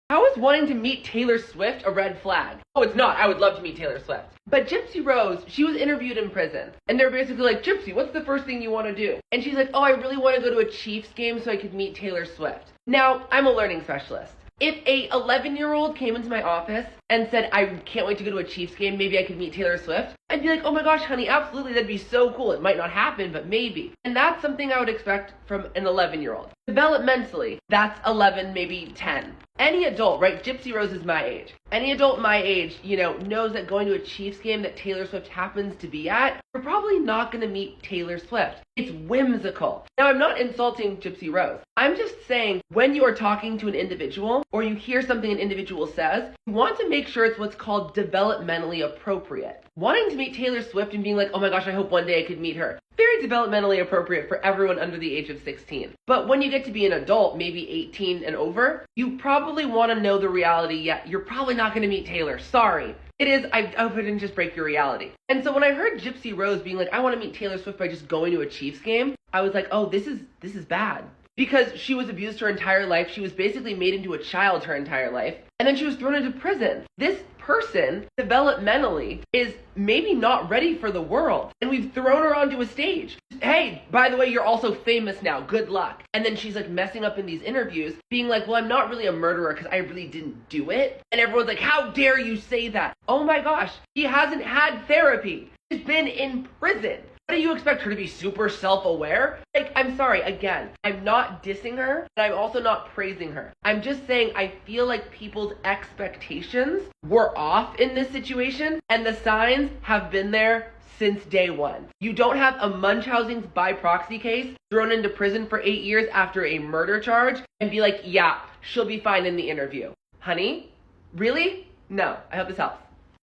How is wanting to meet Taylor Swift a red flag? Oh, it's not. I would love to meet Taylor Swift. But Gypsyrose, she was interviewed in prison. And they're basically like, Gypsy, what's the first thing you want to do? And she's like, oh, I really want to go to a Chiefs game so I could meet Taylor Swift. Now, I'm a learning specialist. If a 11-year-old came into my office and said, I can't wait to go to a Chiefs game, maybe I could meet Taylor Swift, I'd be like, oh my gosh, honey, absolutely, that'd be so cool. It might not happen, but maybe. And that's something I would expect from an 11-year-old. Developmentally, that's 11, maybe 10. Any adult, right? Gypsyrose is my age. Any adult my age, knows that going to a Chiefs game that Taylor Swift happens to be at, you're probably not going to meet Taylor Swift. It's whimsical. Now, I'm not insulting Gypsyrose. I'm just saying when you are talking to an individual or you hear something an individual says, you want to make sure it's what's called developmentally appropriate. Wanting to meet Taylor Swift and being like, oh my gosh, I hope one day I could meet her. Very developmentally appropriate for everyone under the age of 16. But when you get to be an adult, maybe 18 and over, you probably want to know the reality yet. You're probably not going to meet Taylor. Sorry. It is, I hope I didn't just break your reality. And so when I heard Gypsyrose being like, I want to meet Taylor Swift by just going to a Chiefs game, I was like, oh, this is bad. Because she was abused her entire life. She was basically made into a child her entire life. And then she was thrown into prison. This person, developmentally, is maybe not ready for the world. And we've thrown her onto a stage. Hey, by the way, you're also famous now. Good luck. And then she's like messing up in these interviews, being like, well, I'm not really a murderer because I really didn't do it. And everyone's like, how dare you say that? Oh my gosh, she hasn't had therapy. She's been in prison. What do you expect her to be super self-aware? Like, I'm sorry, again, I'm not dissing her, but I'm also not praising her. I'm just saying I feel like people's expectations were off in this situation, and the signs have been there since day one. You don't have a Munchausen's by proxy case thrown into prison for 8 years after a murder charge and be like, yeah, she'll be fine in the interview. Honey? Really? No. I hope this helps.